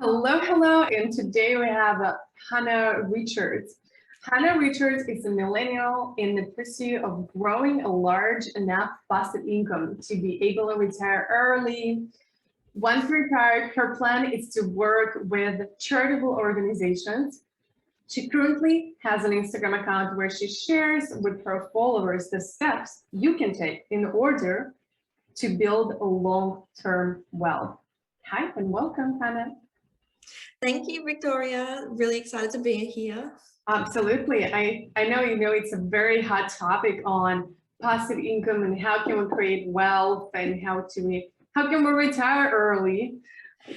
Hello, hello, and today we have Hannah Richards. Hannah Richards is a millennial in the pursuit of growing a large enough passive income to be able to retire early. Once retired, her plan is to work with charitable organizations. She currently has an Instagram account where she shares with her followers the steps you can take in order to build a long-term wealth. Hi, and welcome, Hannah. Thank you, Victoria. Really excited to be here. Absolutely. I know it's a very hot topic on passive income and how can we create wealth and how can we retire early.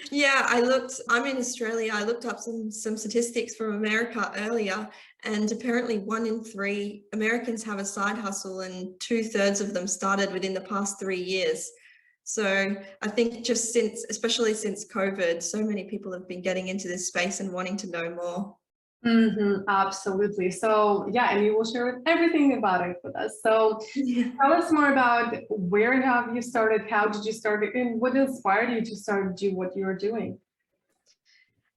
Yeah, I'm in Australia. I looked up some statistics from America earlier, and apparently 1 in 3 Americans have a side hustle, and 2/3 of them started within the past 3 years. So I think especially since COVID, so many people have been getting into this space and wanting to know more. Absolutely. So yeah, and you will share everything about it with us. So tell us more about where have you started, how did you start it, and what inspired you to start do what you're doing?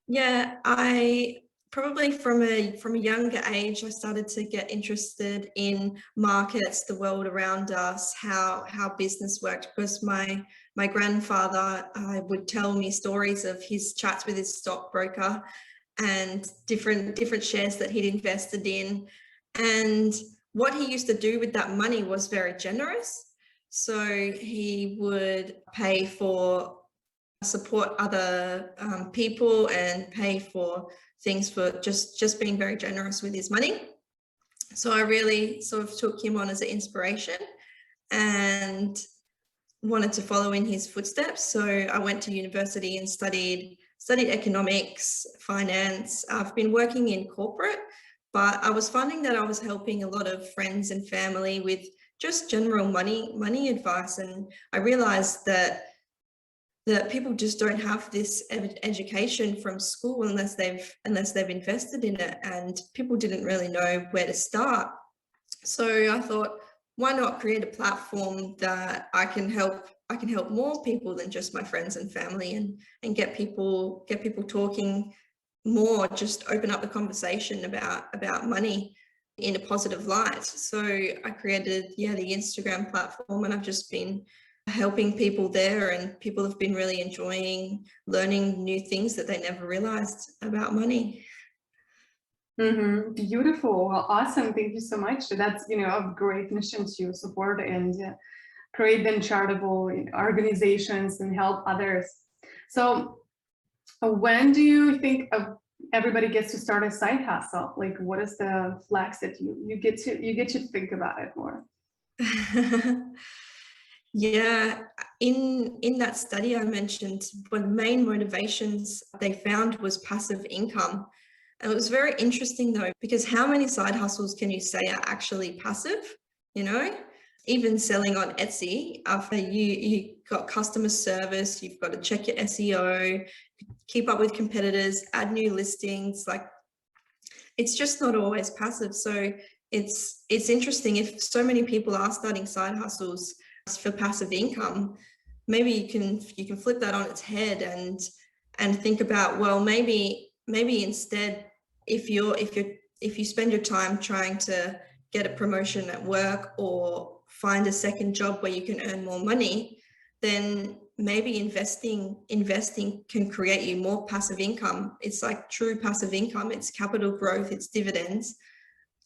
Yeah, I probably from a younger age, I started to get interested in markets, the world around us, how business worked, because my grandfather would tell me stories of his chats with his stockbroker and different shares that he'd invested in. And what he used to do with that money was very generous. So he would pay for support other people and pay for things for just being very generous with his money. So I really sort of took him on as an inspiration and wanted to follow in his footsteps. So I went to university and studied economics, finance. I've been working in corporate, but I was finding that I was helping a lot of friends and family with just general money advice. And I realized that people just don't have this education from school unless they've invested in it, and people didn't really know where to start. So I thought, why not create a platform that I can help more people than just my friends and family, and get people talking more, just open up the conversation about money in a positive light. So I created the Instagram platform, and I've just been helping people there, and people have been really enjoying learning new things that they never realized about money. Beautiful. Well, awesome. Thank you so much. That's a great mission to support and create them charitable organizations and help others. So when do you think everybody gets to start a side hustle? Like, what is the flex that you get to think about it more? Yeah, in that study I mentioned, one of the main motivations they found was passive income. And it was very interesting though, because how many side hustles can you say are actually passive? Even selling on Etsy, after you got customer service, you've got to check your SEO, keep up with competitors, add new listings. Like, it's just not always passive. So it's interesting, if so many people are starting side hustles for passive income, maybe you can flip that on its head and think about, well, maybe instead, if you spend your time trying to get a promotion at work or find a second job where you can earn more money, then maybe investing can create you more passive income. It's like true passive income. It's capital growth, it's dividends.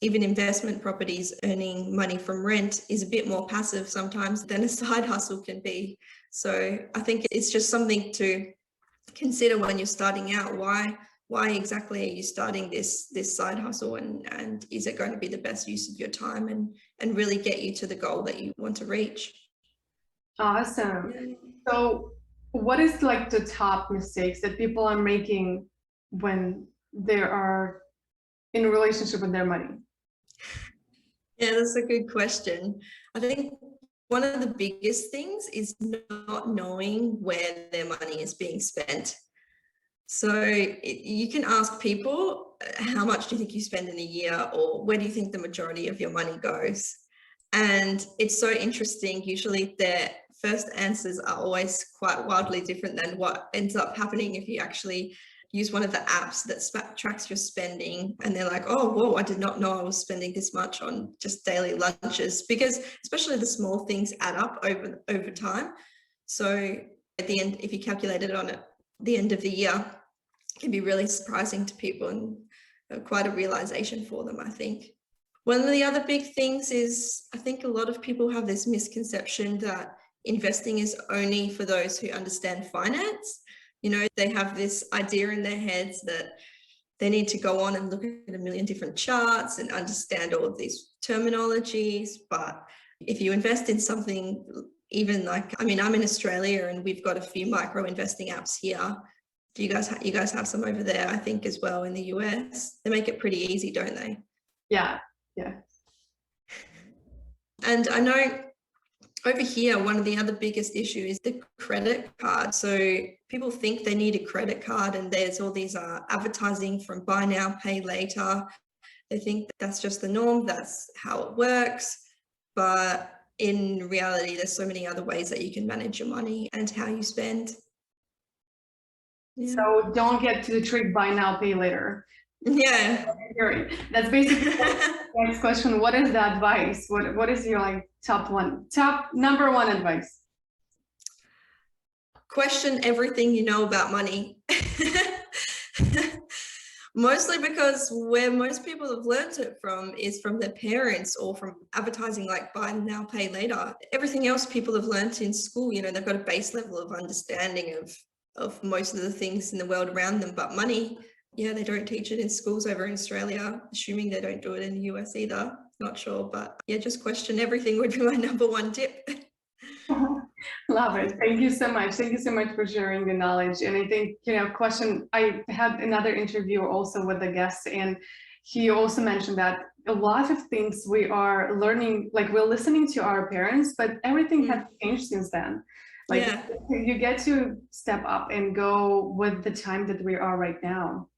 Even investment properties, earning money from rent, is a bit more passive sometimes than a side hustle can be. So I think it's just something to consider when you're starting out. Why exactly are you starting this side hustle, and is it going to be the best use of your time and really get you to the goal that you want to reach? Awesome. So what is like the top mistakes that people are making when they are in a relationship with their money? Yeah, that's a good question. I think one of the biggest things is not knowing where their money is being spent. So you can ask people, how much do you think you spend in a year, or where do you think the majority of your money goes? And it's so interesting. Usually their first answers are always quite wildly different than what ends up happening if you actually use one of the apps that tracks your spending, and they're like, oh, whoa, I did not know I was spending this much on just daily lunches, because especially the small things add up over time. So at the end, if you calculate it on the end of the year, it can be really surprising to people and quite a realization for them, I think. One of the other big things is, I think a lot of people have this misconception that investing is only for those who understand finance. You know, they have this idea in their heads that they need to go on and look at a million different charts and understand all of these terminologies. But if you invest in something, even like, I mean, I'm in Australia and we've got a few micro investing apps here. Do you guys have some over there, I think, as well in the US? They make it pretty easy, don't they? Yeah. And I know over here, one of the other biggest issues is the credit card. So people think they need a credit card, and there's all these advertising from buy now, pay later. They think that's just the norm, that's how it works. But in reality, there's so many other ways that you can manage your money and how you spend. Yeah. So don't get to the trick buy now, pay later. Yeah. That's basically the next question. What is the advice? What is your top number one advice? Question everything you know about money. Mostly because where most people have learned it from is from their parents or from advertising like buy now, pay later. Everything else people have learned in school, you know, they've got a base level of understanding of most of the things in the world around them, but money, yeah, they don't teach it in schools over in Australia, assuming they don't do it in the US either. Not sure, but yeah, just question everything would be my number one tip. Love it. Thank you so much. Thank you so much for sharing the knowledge. And I think, I had another interview also with a guest, and he also mentioned that a lot of things we are learning, like we're listening to our parents, but everything has changed since then. You get to step up and go with the time that we are right now.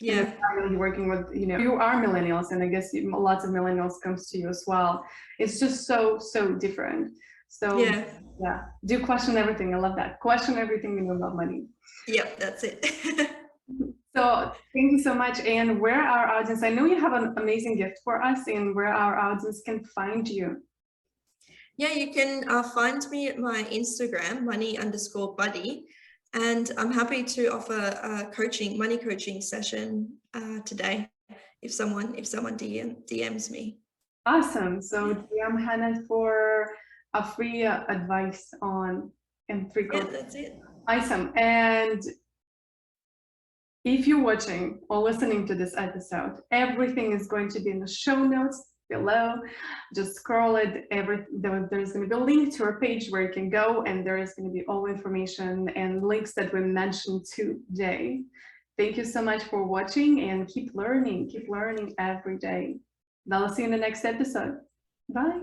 Yeah, you're working with, you are millennials, and I guess lots of millennials comes to you as well. It's just so different. So yeah, do question everything. I love that. Question everything you know about money. Yep, that's it. So thank you so much. And where our audience, I know you have an amazing gift for us, and where our audience can find you. Yeah, you can find me at my Instagram, money_buddy. And I'm happy to offer a money coaching session today if someone DMs me. Awesome. So DM Hannah for a free advice on free coaching. Yeah, that's it. Awesome. And if you're watching or listening to this episode, everything is going to be in the show notes below. Just scroll it. There's going to be a link to our page where you can go, and there is going to be all information and links that we mentioned today. Thank you so much for watching, and keep learning every day. I'll see you in the next episode. Bye.